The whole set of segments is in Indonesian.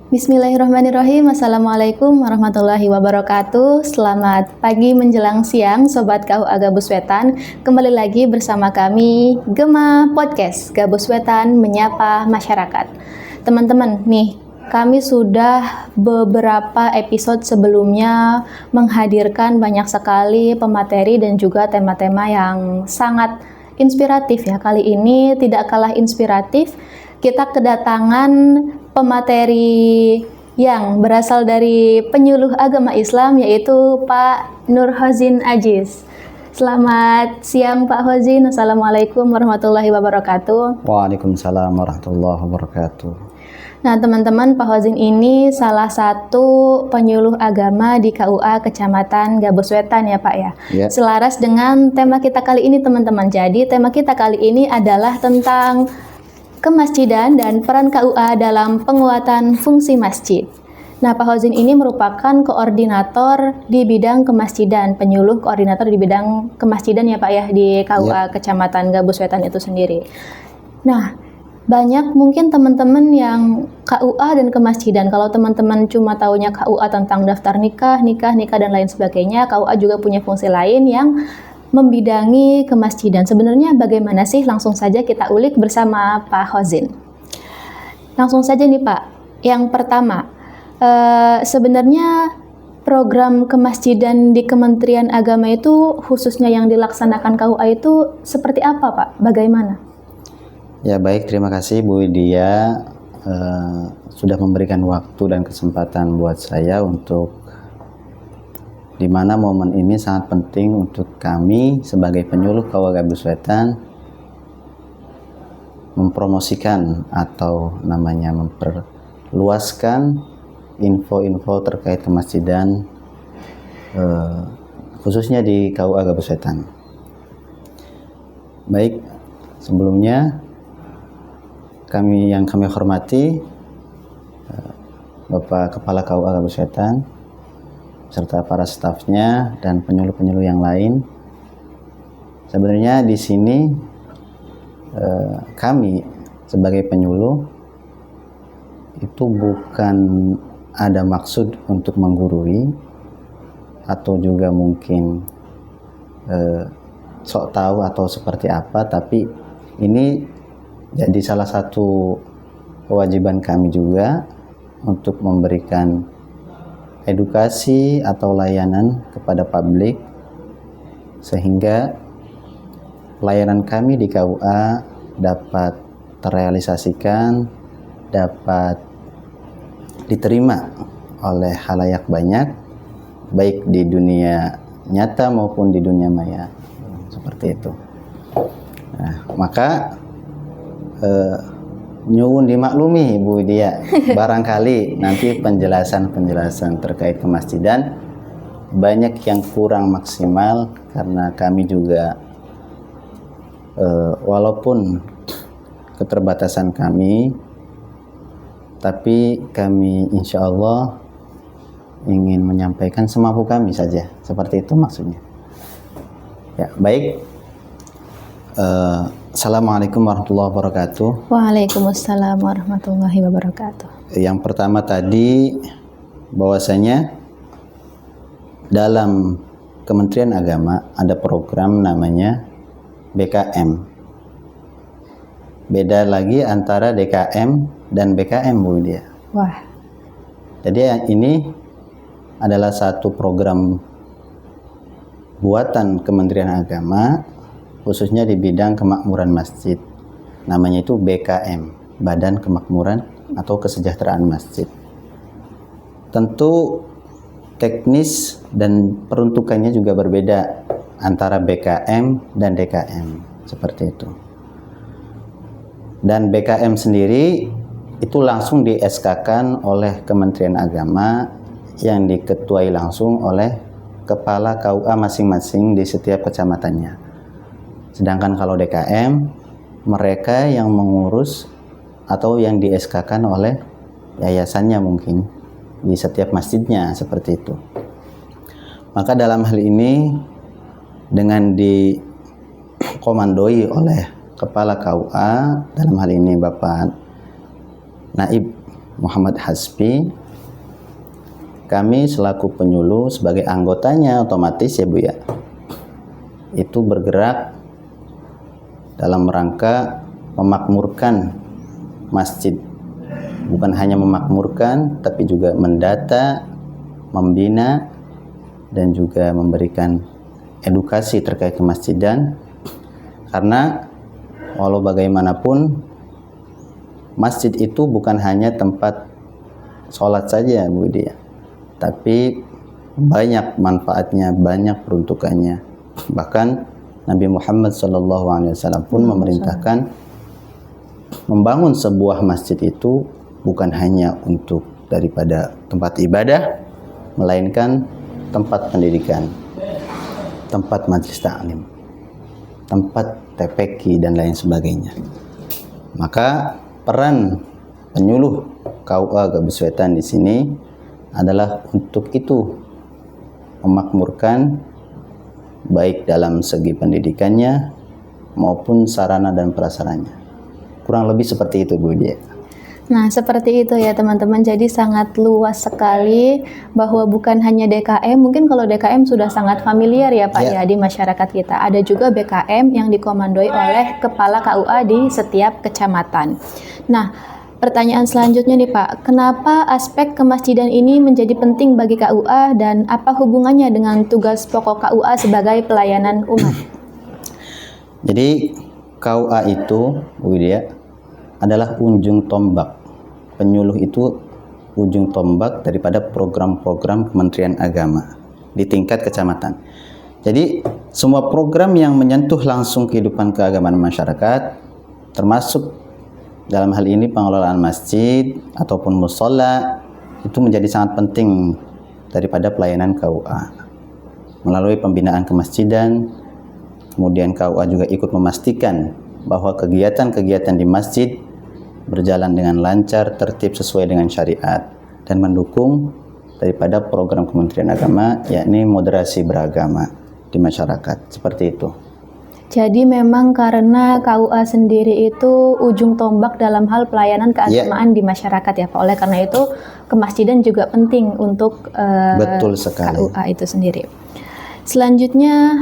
Bismillahirrahmanirrahim. Assalamualaikum warahmatullahi wabarakatuh. Selamat pagi menjelang siang Sobat KUA Gabus Wetan. Kembali lagi bersama kami Gema Podcast Gabus Wetan Menyapa Masyarakat. Teman-teman nih, kami sudah beberapa episode sebelumnya menghadirkan banyak sekali pemateri dan juga tema-tema yang sangat inspiratif ya. Kali ini tidak kalah inspiratif, kita kedatangan pemateri yang berasal dari penyuluh agama Islam, yaitu Pak Nurhozin Ajiz. Selamat siang Pak Hozin. Assalamualaikum warahmatullahi wabarakatuh. Waalaikumsalam warahmatullahi wabarakatuh. Nah teman-teman, Pak Hozin ini salah satu penyuluh agama di KUA Kecamatan Gabus Wetan ya Pak ya. Selaras dengan tema kita kali ini teman-teman. Jadi tema kita kali ini adalah tentang kemasjidan dan peran KUA dalam penguatan fungsi masjid. Nah, Pak Hozin ini merupakan koordinator di bidang kemasjidan, penyuluh koordinator di bidang kemasjidan ya Pak ya, di KUA Kecamatan Gabus Wetan itu sendiri. Nah, banyak mungkin teman-teman yang KUA dan kemasjidan. Kalau teman-teman cuma taunya KUA tentang daftar nikah dan lain sebagainya, KUA juga punya fungsi lain yang membidangi kemasjidan. Sebenarnya bagaimana sih? Langsung saja kita ulik bersama Pak Hozin. Langsung saja nih Pak. Yang pertama, sebenarnya program kemasjidan di Kementerian Agama itu khususnya yang dilaksanakan KUA itu seperti apa Pak? Bagaimana? Ya baik, terima kasih Bu Widya sudah memberikan waktu dan kesempatan buat saya untuk di mana momen ini sangat penting untuk kami sebagai penyuluh KUA Gabus Wetan mempromosikan atau namanya memperluaskan info-info terkait kemasjidan khususnya di KUA Gabus Wetan. Baik, sebelumnya kami hormati Bapak Kepala KUA Gabus Wetan serta para stafnya dan penyuluh-penyuluh yang lain. Sebenarnya di sini kami sebagai penyuluh itu bukan ada maksud untuk menggurui atau juga mungkin sok tahu atau seperti apa, tapi ini jadi salah satu kewajiban kami juga untuk memberikan edukasi atau layanan kepada publik sehingga layanan kami di KUA dapat terrealisasikan, dapat diterima oleh khalayak banyak, baik di dunia nyata maupun di dunia maya, seperti itu. Nah, maka nyuwun dimaklumi Bu Widya, barangkali nanti penjelasan terkait kemasjidan banyak yang kurang maksimal karena kami juga walaupun keterbatasan kami, tapi kami insya Allah ingin menyampaikan semampu kami saja, seperti itu maksudnya. Ya baik. Assalamualaikum warahmatullahi wabarakatuh. Waalaikumsalam warahmatullahi wabarakatuh. Yang pertama tadi bahwasanya dalam Kementerian Agama ada program namanya BKM. Beda lagi antara DKM dan BKM Bu Widya. Wah. Jadi ini adalah satu program buatan Kementerian Agama khususnya di bidang kemakmuran masjid. Namanya itu BKM, Badan Kemakmuran atau Kesejahteraan Masjid. Tentu teknis dan peruntukannya juga berbeda antara BKM dan DKM, seperti itu. Dan BKM sendiri itu langsung di SK-kan oleh Kementerian Agama yang diketuai langsung oleh kepala KUA masing-masing di setiap kecamatannya. Sedangkan kalau DKM, mereka yang mengurus atau yang di SK-kan oleh yayasannya mungkin di setiap masjidnya, seperti itu. Maka dalam hal ini dengan dikomandoi oleh Kepala KUA, dalam hal ini Bapak Naib Muhammad Hasbi, kami selaku penyuluh sebagai anggotanya otomatis ya Bu ya, itu bergerak dalam rangka memakmurkan masjid. Bukan hanya memakmurkan, tapi juga mendata, membina, dan juga memberikan edukasi terkait kemasjidan. Karena walau bagaimanapun, masjid itu bukan hanya tempat sholat saja Bu ya, tapi banyak manfaatnya, banyak peruntukannya. Bahkan Nabi Muhammad SAW pun memerintahkan membangun sebuah masjid itu bukan hanya untuk daripada tempat ibadah, melainkan tempat pendidikan, tempat majelis taklim, tempat TPQ dan lain sebagainya. Maka peran penyuluh KUA Gabus Wetan di sini adalah untuk itu, memakmurkan baik dalam segi pendidikannya maupun sarana dan prasarannya. Kurang lebih seperti itu Bu Dia. Nah, seperti itu ya teman-teman. Jadi sangat luas sekali bahwa bukan hanya DKM, mungkin kalau DKM sudah sangat familiar ya Pak ya di masyarakat kita. Ada juga BKM yang dikomandoi oleh kepala KUA di setiap kecamatan. Nah, pertanyaan selanjutnya nih Pak, kenapa aspek kemasjidan ini menjadi penting bagi KUA dan apa hubungannya dengan tugas pokok KUA sebagai pelayanan umat? Jadi KUA itu Bu Widya adalah ujung tombak. Penyuluh itu ujung tombak daripada program-program Kementerian Agama di tingkat kecamatan. Jadi semua program yang menyentuh langsung kehidupan keagamaan masyarakat, termasuk dalam hal ini pengelolaan masjid ataupun mushola, itu menjadi sangat penting daripada pelayanan KUA. Melalui pembinaan kemasjidan, kemudian KUA juga ikut memastikan bahwa kegiatan-kegiatan di masjid berjalan dengan lancar, tertib sesuai dengan syariat, dan mendukung daripada program Kementerian Agama, yakni moderasi beragama di masyarakat. Seperti itu. Jadi memang karena KUA sendiri itu ujung tombak dalam hal pelayanan keagamaan di masyarakat ya Pak. Oleh karena itu kemasjidan juga penting untuk betul sekali. KUA itu sendiri. Selanjutnya,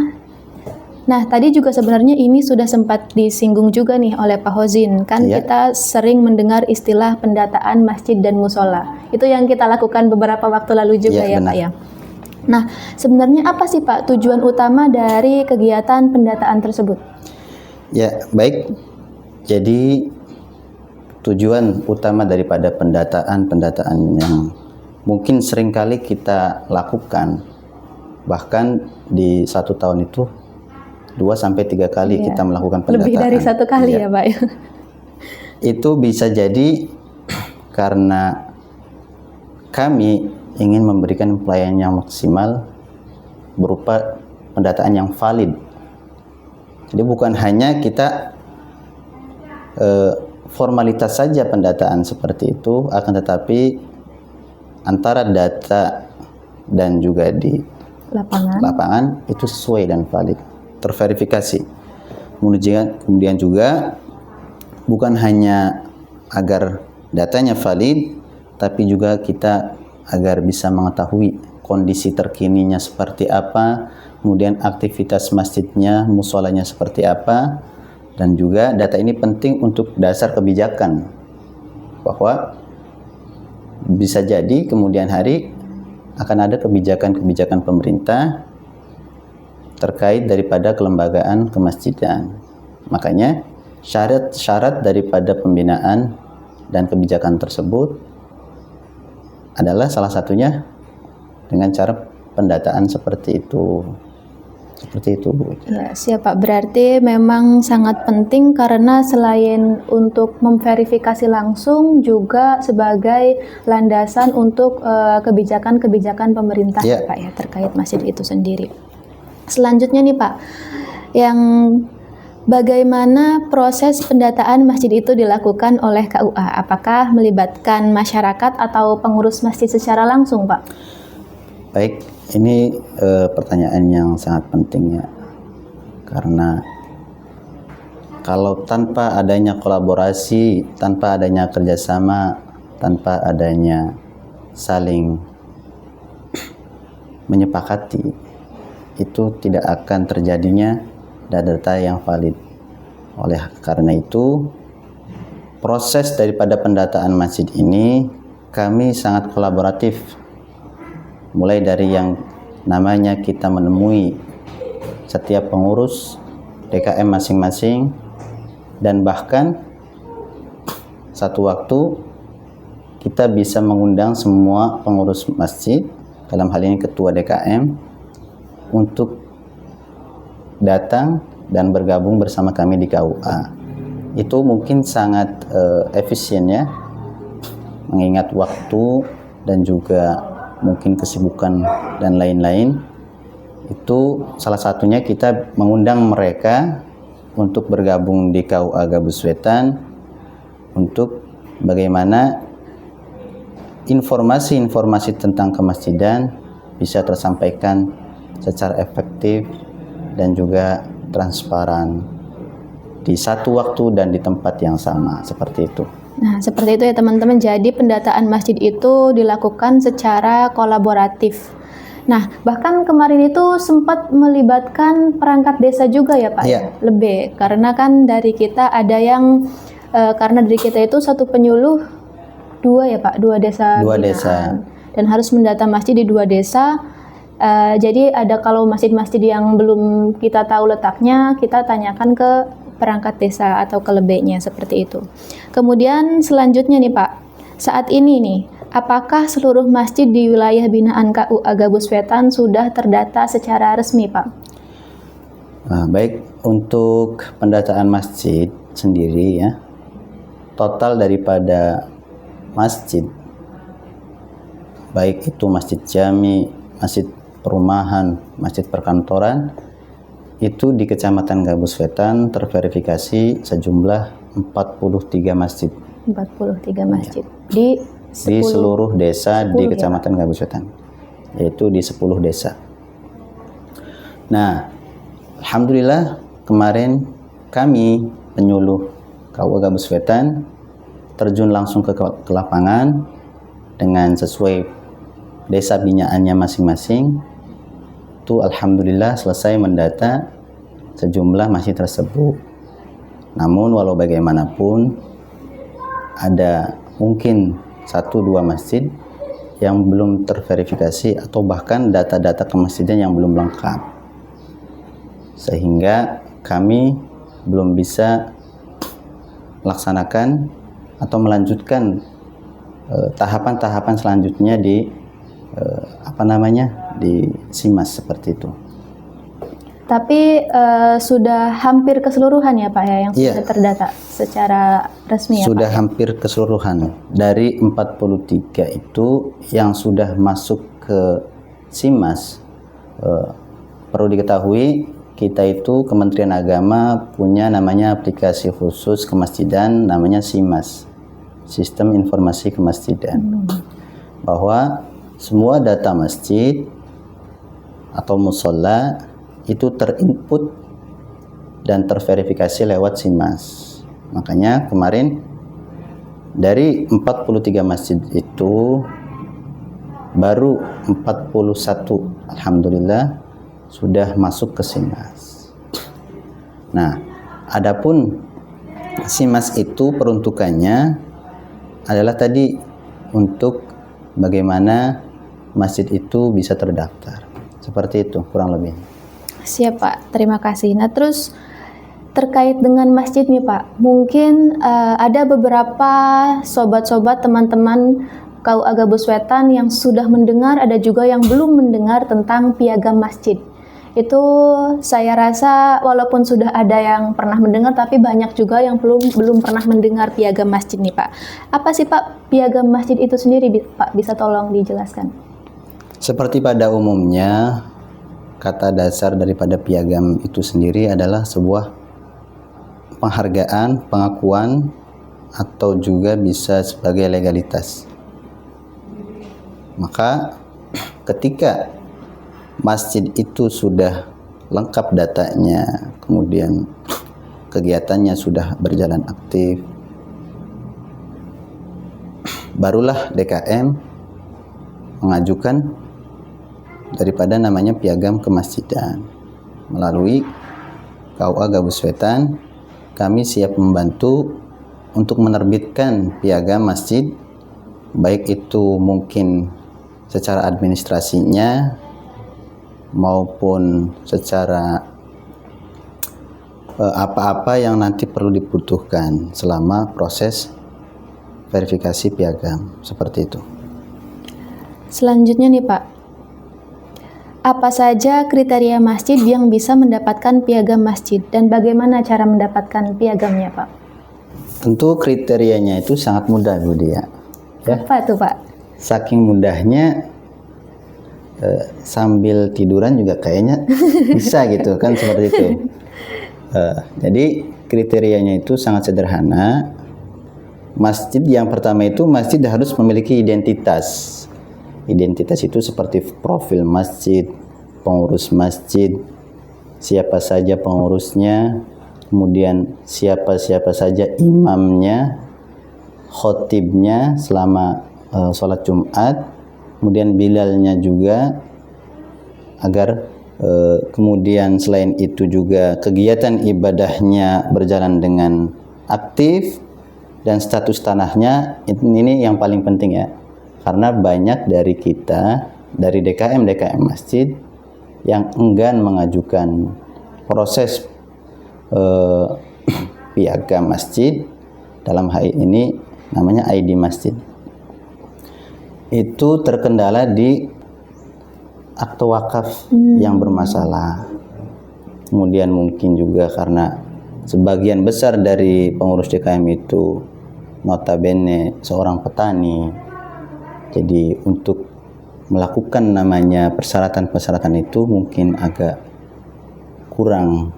nah tadi juga sebenarnya ini sudah sempat disinggung juga nih oleh Pak Hozin. Kan kita sering mendengar istilah pendataan masjid dan musola. Itu yang kita lakukan beberapa waktu lalu juga ya Pak ya. Nah, sebenarnya apa sih Pak tujuan utama dari kegiatan pendataan tersebut? Ya, baik. Jadi tujuan utama daripada pendataan yang mungkin seringkali kita lakukan, bahkan di 1 tahun itu 2-3 kali kita melakukan pendataan. Lebih dari 1 kali ya Pak. Itu bisa jadi karena kami ingin memberikan pelayanan yang maksimal berupa pendataan yang valid. Jadi bukan hanya kita formalitas saja pendataan seperti itu, akan tetapi antara data dan juga di lapangan itu sesuai dan valid, terverifikasi. Kemudian juga bukan hanya agar datanya valid, tapi juga kita agar bisa mengetahui kondisi terkininya seperti apa, kemudian aktivitas masjidnya, musholanya seperti apa, dan juga data ini penting untuk dasar kebijakan, bahwa bisa jadi kemudian hari akan ada kebijakan-kebijakan pemerintah terkait daripada kelembagaan kemasjidan. Makanya syarat daripada pembinaan dan kebijakan tersebut adalah salah satunya dengan cara pendataan seperti itu. Seperti itu Bu. Ya, siap Pak. Berarti memang sangat penting karena selain untuk memverifikasi langsung juga sebagai landasan untuk kebijakan-kebijakan pemerintah Pak ya terkait masjid itu sendiri. Selanjutnya nih Pak, yang bagaimana proses pendataan masjid itu dilakukan oleh KUA? Apakah melibatkan masyarakat atau pengurus masjid secara langsung, Pak? Baik, ini pertanyaan yang sangat penting ya. Karena kalau tanpa adanya kolaborasi, tanpa adanya kerjasama tanpa adanya saling menyepakati, itu tidak akan terjadinya data yang valid. Oleh karena itu, proses daripada pendataan masjid ini kami sangat kolaboratif. Mulai dari yang namanya kita menemui setiap pengurus DKM masing-masing, dan bahkan satu waktu kita bisa mengundang semua pengurus masjid, dalam hal ini ketua DKM, untuk datang dan bergabung bersama kami di KUA. Itu mungkin sangat efisien ya, mengingat waktu dan juga mungkin kesibukan dan lain-lain. Itu salah satunya kita mengundang mereka untuk bergabung di KUA Gabus Wetan, untuk bagaimana informasi-informasi tentang kemasjidan bisa tersampaikan secara efektif dan juga transparan di satu waktu dan di tempat yang sama, seperti itu. Nah, seperti itu ya teman-teman. Jadi pendataan masjid itu dilakukan secara kolaboratif. Nah, bahkan kemarin itu sempat melibatkan perangkat desa juga ya Pak? Iya. Lebih, karena kan dari kita ada yang, karena dari kita itu satu penyuluh dua ya Pak, dua desa Dua binaan. desa. Dan harus mendata masjid di dua desa. Jadi ada kalau masjid-masjid yang belum kita tahu letaknya, kita tanyakan ke perangkat desa atau ke lebeknya, seperti itu. Kemudian selanjutnya nih Pak, saat ini nih, apakah seluruh masjid di wilayah binaan KUA Gabus Wetan sudah terdata secara resmi Pak? Baik, untuk pendataan masjid sendiri ya, total daripada masjid, baik itu masjid jami, masjid perumahan, masjid perkantoran, itu di Kecamatan Gabus Wetan terverifikasi sejumlah 43 masjid. 43 masjid. Di Seluruh desa di 10 Kecamatan Gabus Wetan, yaitu di 10 desa. Nah, alhamdulillah kemarin kami penyuluh KUA Gabus Wetan terjun langsung ke lapangan dengan sesuai desa binaannya masing-masing. Itu alhamdulillah selesai mendata sejumlah masjid tersebut. Namun walau bagaimanapun ada mungkin 1-2 masjid yang belum terverifikasi atau bahkan data-data kemasjidan yang belum lengkap, sehingga kami belum bisa melaksanakan atau melanjutkan tahapan-tahapan selanjutnya di di SIMAS, seperti itu. Tapi sudah hampir keseluruhan ya Pak ya yang sudah Iya. terdata secara resmi ya Sudah Pak? hampir keseluruhan. Dari 43 itu yang sudah masuk ke SIMAS, perlu diketahui kita itu Kementerian Agama punya namanya aplikasi khusus kemasjidan namanya SIMAS, Sistem Informasi Kemasjidan. Bahwa semua data masjid atau musola itu terinput dan terverifikasi lewat SIMAS. Makanya kemarin dari 43 masjid itu baru 41 alhamdulillah sudah masuk ke SIMAS. Nah, adapun SIMAS itu peruntukannya adalah tadi untuk bagaimana masjid itu bisa terdaftar. Seperti itu kurang lebih. Siap Pak, terima kasih. Nah terus terkait dengan masjid nih Pak, mungkin ada beberapa sobat-sobat teman-teman KUA Gabus Wetan yang sudah mendengar, ada juga yang belum mendengar tentang piagam masjid. Itu saya rasa walaupun sudah ada yang pernah mendengar, tapi banyak juga yang belum pernah mendengar piagam masjid nih Pak. Apa sih Pak piagam masjid itu sendiri Pak? Bisa tolong dijelaskan? Seperti pada umumnya, kata dasar daripada piagam itu sendiri adalah sebuah penghargaan, pengakuan, atau juga bisa sebagai legalitas. Maka ketika masjid itu sudah lengkap datanya, kemudian kegiatannya sudah berjalan aktif, barulah DKM mengajukan daripada namanya piagam kemasjidan. Melalui KUA Gabus Wetan, kami siap membantu untuk menerbitkan piagam masjid, baik itu mungkin secara administrasinya maupun secara apa-apa yang nanti perlu dibutuhkan selama proses verifikasi piagam, seperti itu. Selanjutnya nih Pak, apa saja kriteria masjid yang bisa mendapatkan piagam masjid dan bagaimana cara mendapatkan piagamnya Pak? Tentu kriterianya itu sangat mudah Bu Dia. Ya. Apa tuh Pak? Saking mudahnya sambil tiduran juga kayaknya bisa gitu kan, seperti itu. Jadi kriterianya itu sangat sederhana. Masjid yang pertama itu masjid harus memiliki identitas. Identitas itu seperti profil masjid, pengurus masjid, siapa saja pengurusnya, kemudian siapa saja imamnya, khotibnya selama sholat Jumat, kemudian bilalnya juga, agar kemudian selain itu juga kegiatan ibadahnya berjalan dengan aktif, dan status tanahnya ini yang paling penting ya, karena banyak dari kita dari DKM masjid yang enggan mengajukan proses piagam masjid, dalam hal ini namanya ID masjid, itu terkendala di akte wakaf yang bermasalah. Kemudian mungkin juga karena sebagian besar dari pengurus DKM itu notabene seorang petani, jadi untuk melakukan namanya persyaratan itu mungkin agak kurang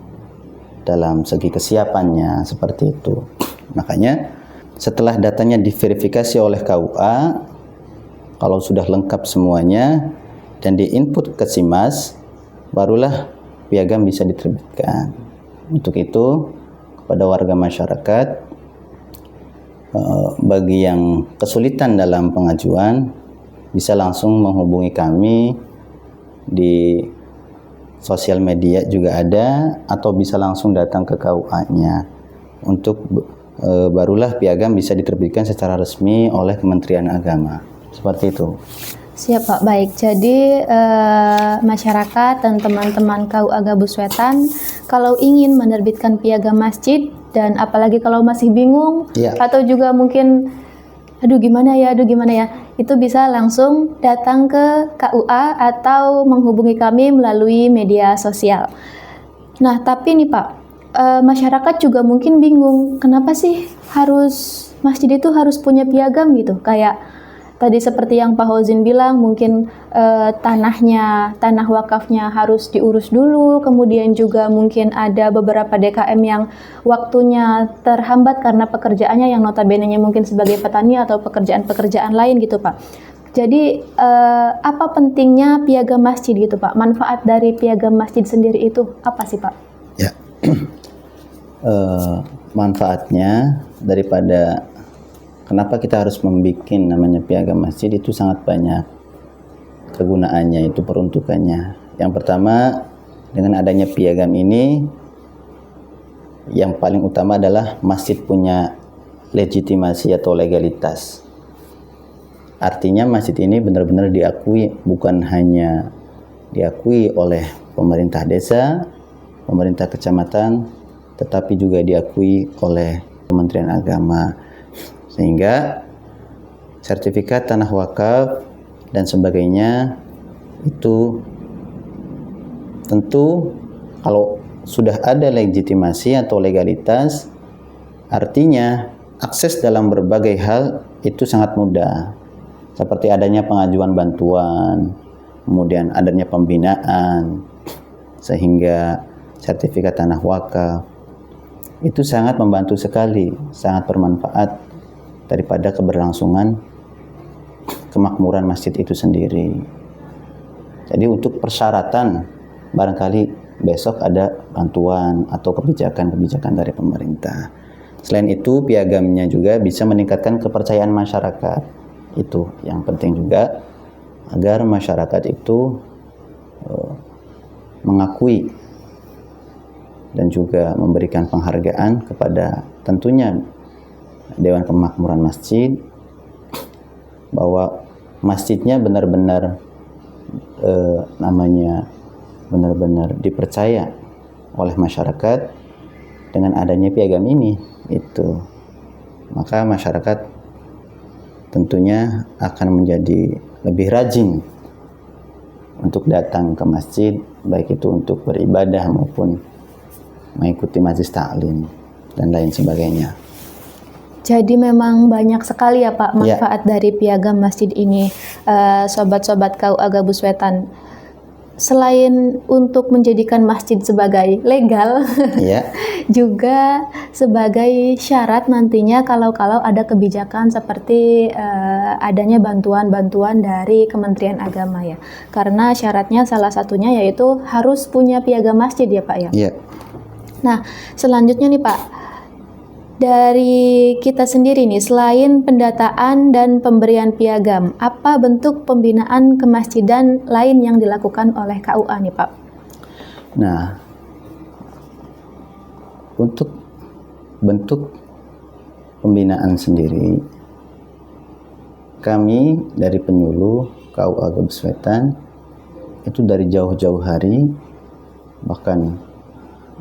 dalam segi kesiapannya, seperti itu. Makanya setelah datanya diverifikasi oleh KUA, kalau sudah lengkap semuanya dan diinput ke SIMAS, barulah piagam bisa diterbitkan. Untuk itu, kepada warga masyarakat, bagi yang kesulitan dalam pengajuan, bisa langsung menghubungi kami di sosial media juga ada, atau bisa langsung datang ke KUA-nya. Untuk barulah piagam bisa diterbitkan secara resmi oleh Kementerian Agama. Seperti itu. Siap Pak, baik. Jadi masyarakat dan teman-teman KUA Gabus Wetan kalau ingin menerbitkan piagam masjid, dan apalagi kalau masih bingung atau juga mungkin aduh gimana ya, itu bisa langsung datang ke KUA atau menghubungi kami melalui media sosial. Nah, tapi nih Pak, masyarakat juga mungkin bingung, kenapa sih masjid itu harus punya piagam gitu? Kayak tadi seperti yang Pak Hozin bilang, mungkin tanah wakafnya harus diurus dulu, kemudian juga mungkin ada beberapa DKM yang waktunya terhambat karena pekerjaannya yang notabene-nya mungkin sebagai petani atau pekerjaan-pekerjaan lain gitu Pak. Jadi apa pentingnya piagam masjid gitu Pak? Manfaat dari piagam masjid sendiri itu apa sih Pak? Ya, manfaatnya daripada kenapa kita harus membuat namanya piagam masjid itu sangat banyak kegunaannya, itu peruntukannya. Yang pertama, dengan adanya piagam ini, yang paling utama adalah masjid punya legitimasi atau legalitas. Artinya masjid ini benar-benar diakui, bukan hanya diakui oleh pemerintah desa, pemerintah kecamatan, tetapi juga diakui oleh Kementerian Agama. Sehingga sertifikat tanah wakaf dan sebagainya itu tentu kalau sudah ada legitimasi atau legalitas, artinya akses dalam berbagai hal itu sangat mudah. Seperti adanya pengajuan bantuan, kemudian adanya pembinaan, sehingga sertifikat tanah wakaf itu sangat membantu sekali, sangat bermanfaat daripada keberlangsungan kemakmuran masjid itu sendiri. Jadi untuk persyaratan, barangkali besok ada bantuan atau kebijakan-kebijakan dari pemerintah. Selain itu, piagamnya juga bisa meningkatkan kepercayaan masyarakat. Itu yang penting juga agar masyarakat itu mengakui dan juga memberikan penghargaan kepada tentunya Dewan Kemakmuran Masjid, bahwa masjidnya benar-benar benar-benar dipercaya oleh masyarakat dengan adanya piagam ini. Itu maka masyarakat tentunya akan menjadi lebih rajin untuk datang ke masjid, baik itu untuk beribadah maupun mengikuti majelis taklim dan lain sebagainya. Jadi memang banyak sekali ya Pak manfaat dari piagam masjid ini, sobat-sobat KUA Gabus Wetan. Selain untuk menjadikan masjid sebagai legal, juga sebagai syarat nantinya kalau ada kebijakan seperti adanya bantuan-bantuan dari Kementerian Agama ya. Karena syaratnya salah satunya yaitu harus punya piagam masjid ya Pak ya. Nah, selanjutnya nih Pak, dari kita sendiri nih, selain pendataan dan pemberian piagam, apa bentuk pembinaan kemasjidan lain yang dilakukan oleh KUA nih Pak? Nah, untuk bentuk pembinaan sendiri, kami dari penyuluh KUA Gabus Wetan itu dari jauh-jauh hari, bahkan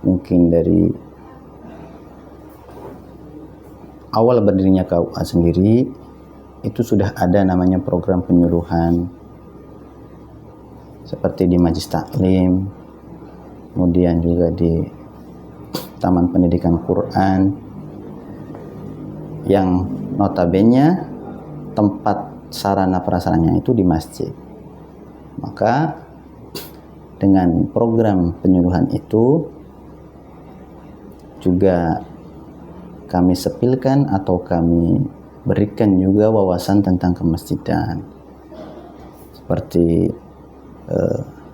mungkin dari awal berdirinya KUA sendiri itu sudah ada namanya program penyuluhan seperti di Majelis Taklim, kemudian juga di Taman Pendidikan Quran, yang notabene tempat sarana prasarannya itu di masjid. Maka dengan program penyuluhan itu juga kami sepilkan atau kami berikan juga wawasan tentang kemasjidan, seperti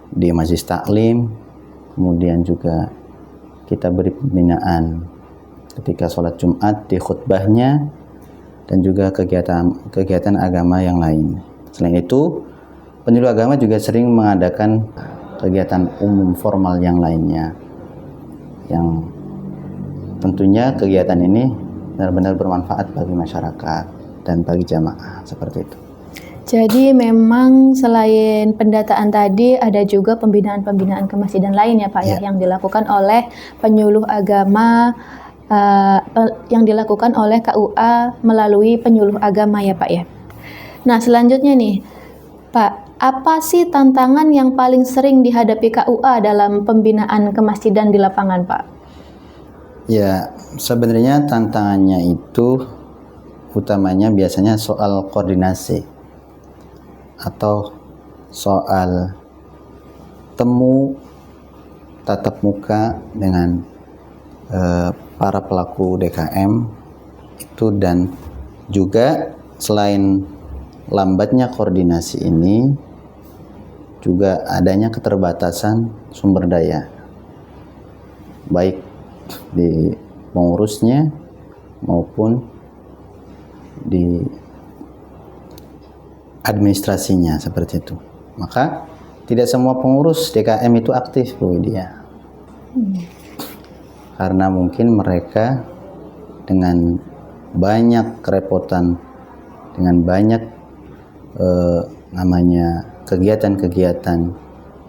di Majelis Taklim, kemudian juga kita beri pembinaan ketika sholat Jumat di khutbahnya, dan juga kegiatan agama yang lain. Selain itu, penyuluh agama juga sering mengadakan kegiatan umum formal yang lainnya, yang tentunya kegiatan ini benar-benar bermanfaat bagi masyarakat dan bagi jamaah, seperti itu. Jadi memang selain pendataan tadi ada juga pembinaan-pembinaan kemasjidan lain ya Pak ya, yang dilakukan oleh penyuluh agama, yang dilakukan oleh KUA melalui penyuluh agama ya Pak ya. Nah selanjutnya nih Pak, apa sih tantangan yang paling sering dihadapi KUA dalam pembinaan kemasjidan di lapangan Pak? Ya, sebenarnya tantangannya itu utamanya biasanya soal koordinasi atau soal temu tatap muka dengan para pelaku DKM itu, dan juga selain lambatnya koordinasi ini juga adanya keterbatasan sumber daya, baik di pengurusnya maupun di administrasinya, seperti itu. Maka tidak semua pengurus DKM itu aktif Bu Widya, karena mungkin mereka dengan banyak kerepotan, dengan banyak kegiatan-kegiatan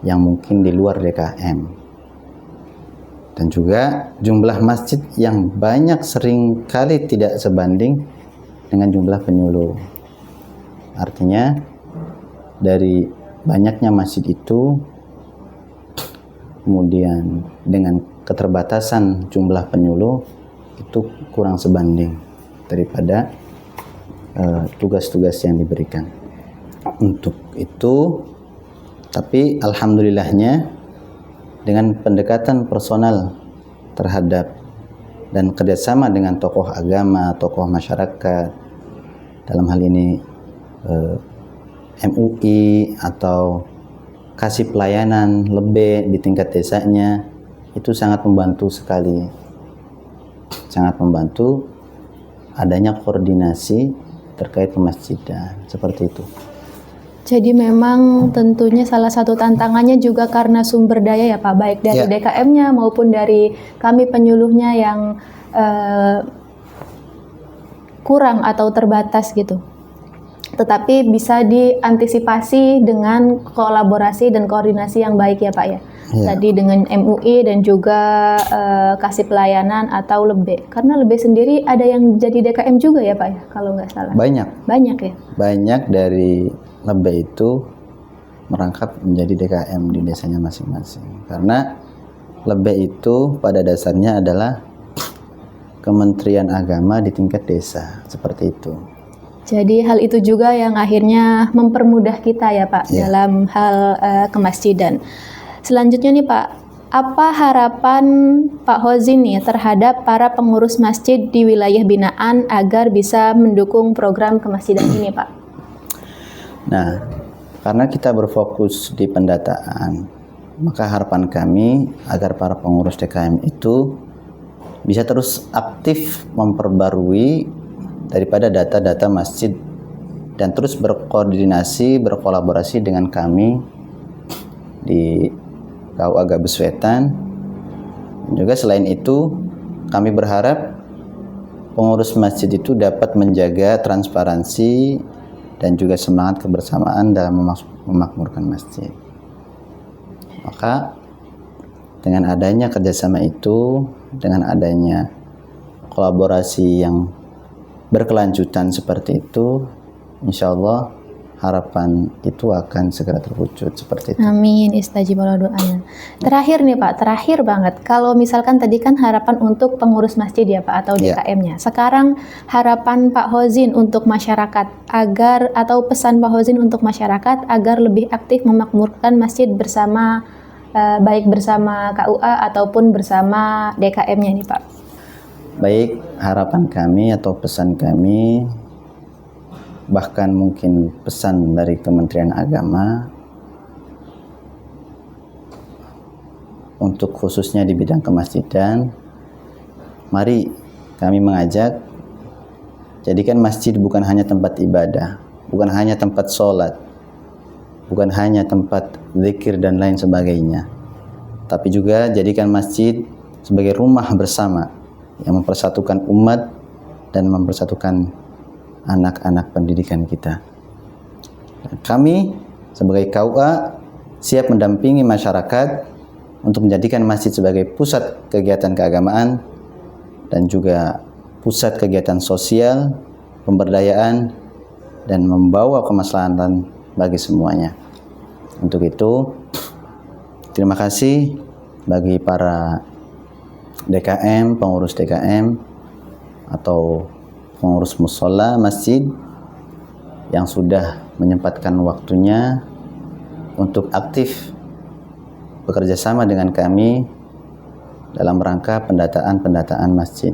yang mungkin di luar DKM, dan juga jumlah masjid yang banyak sering kali tidak sebanding dengan jumlah penyuluh. Artinya dari banyaknya masjid itu, kemudian dengan keterbatasan jumlah penyuluh itu kurang sebanding daripada tugas-tugas yang diberikan. Untuk itu, tapi alhamdulillahnya dengan pendekatan personal terhadap dan kerjasama dengan tokoh agama, tokoh masyarakat, dalam hal ini MUI atau kasih pelayanan lebih di tingkat desanya, itu sangat membantu sekali, sangat membantu adanya koordinasi terkait pemasjidan, seperti itu. Jadi memang tentunya salah satu tantangannya juga karena sumber daya ya Pak, baik dari DKM-nya maupun dari kami penyuluhnya yang kurang atau terbatas gitu. Tetapi bisa diantisipasi dengan kolaborasi dan koordinasi yang baik ya Pak ya. Tadi dengan MUI dan juga kasih pelayanan atau Lebek. Karena Lebek sendiri ada yang jadi DKM juga ya Pak ya, kalau nggak salah. Banyak ya? Banyak dari Lebek itu merangkap menjadi DKM di desanya masing-masing. Karena Lebek itu pada dasarnya adalah Kementerian Agama di tingkat desa, seperti itu. Jadi hal itu juga yang akhirnya mempermudah kita ya Pak dalam hal kemasjidan. Selanjutnya nih Pak, apa harapan Pak Hozin nih terhadap para pengurus masjid di wilayah binaan agar bisa mendukung program kemasjidan ini Pak? Nah, karena kita berfokus di pendataan, maka harapan kami agar para pengurus DKM itu bisa terus aktif memperbarui daripada data-data masjid dan terus berkoordinasi, berkolaborasi dengan kami di KUA Gabus Wetan. Juga selain itu, kami berharap pengurus masjid itu dapat menjaga transparansi dan juga semangat kebersamaan dalam memakmurkan masjid. Maka dengan adanya kerjasama itu, dengan adanya kolaborasi yang berkelanjutan seperti itu, insya Allah harapan itu akan segera terwujud seperti itu. Amin, istajibal doanya. Terakhir nih Pak, terakhir banget. Kalau misalkan tadi kan harapan untuk pengurus masjid ya Pak atau DKM-nya. Sekarang harapan Pak Hozin untuk masyarakat agar atau pesan Pak Hozin untuk masyarakat agar lebih aktif memakmurkan masjid bersama baik bersama KUA ataupun bersama DKM-nya nih Pak. Baik, harapan kami atau pesan kami, bahkan mungkin pesan dari Kementerian Agama untuk khususnya di bidang kemasjidan, mari kami mengajak, jadikan masjid bukan hanya tempat ibadah, bukan hanya tempat sholat, bukan hanya tempat zikir dan lain sebagainya, tapi juga jadikan masjid sebagai rumah bersama yang mempersatukan umat dan mempersatukan anak-anak pendidikan kita. Kami sebagai KUA siap mendampingi masyarakat untuk menjadikan masjid sebagai pusat kegiatan keagamaan dan juga pusat kegiatan sosial, pemberdayaan, dan membawa kemaslahatan bagi semuanya. Untuk itu, terima kasih bagi para DKM, pengurus DKM atau pengurus mushola masjid yang sudah menyempatkan waktunya untuk aktif bekerja sama dengan kami dalam rangka pendataan masjid.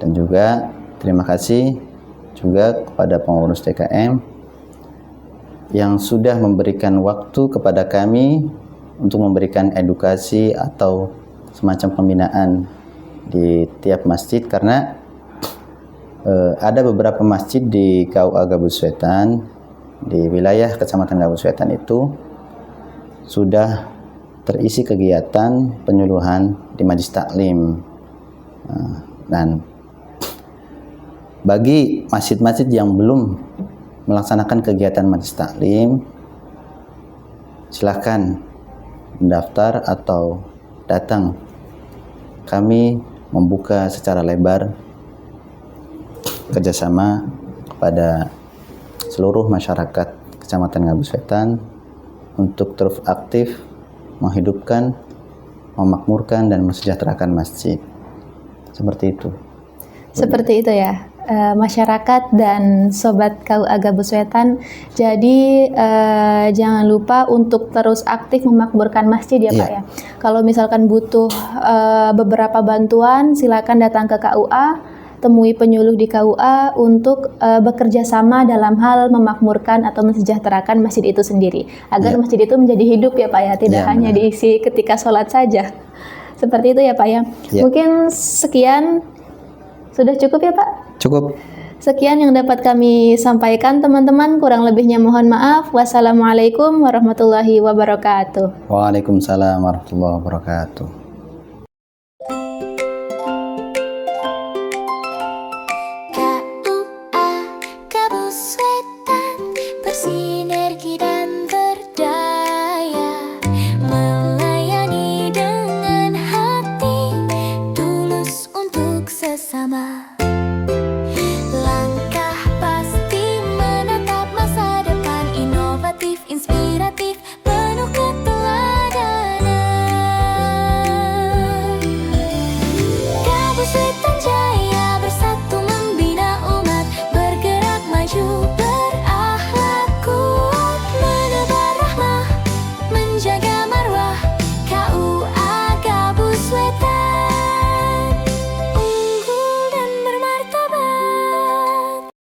Dan juga terima kasih juga kepada pengurus DKM yang sudah memberikan waktu kepada kami untuk memberikan edukasi atau semacam pembinaan di tiap masjid, karena ada beberapa masjid di KUA Gabus Wetan, di wilayah Kecamatan Gabus Wetan itu sudah terisi kegiatan penyuluhan di Majelis Taklim. Dan bagi masjid-masjid yang belum melaksanakan kegiatan Majelis Taklim, silakan mendaftar atau datang. Kami membuka secara lebar kerjasama kepada seluruh masyarakat Kecamatan Gabus Wetan untuk terus aktif menghidupkan, memakmurkan, dan mensejahterakan masjid. Seperti itu. Seperti itu ya, masyarakat dan sobat KUA Gabus Wetan. Jadi jangan lupa untuk terus aktif memakmurkan masjid ya Pak ya. Kalau misalkan butuh beberapa bantuan, silakan datang ke KUA, temui penyuluh di KUA untuk bekerja sama dalam hal memakmurkan atau mensejahterakan masjid itu sendiri, agar masjid itu menjadi hidup ya Pak ya, tidak hanya diisi ketika sholat saja. Seperti itu ya Pak ya. Mungkin sekian, sudah cukup ya Pak? Cukup. Sekian yang dapat kami sampaikan teman-teman, kurang lebihnya mohon maaf. Wassalamualaikum warahmatullahi wabarakatuh. Waalaikumsalam warahmatullahi wabarakatuh.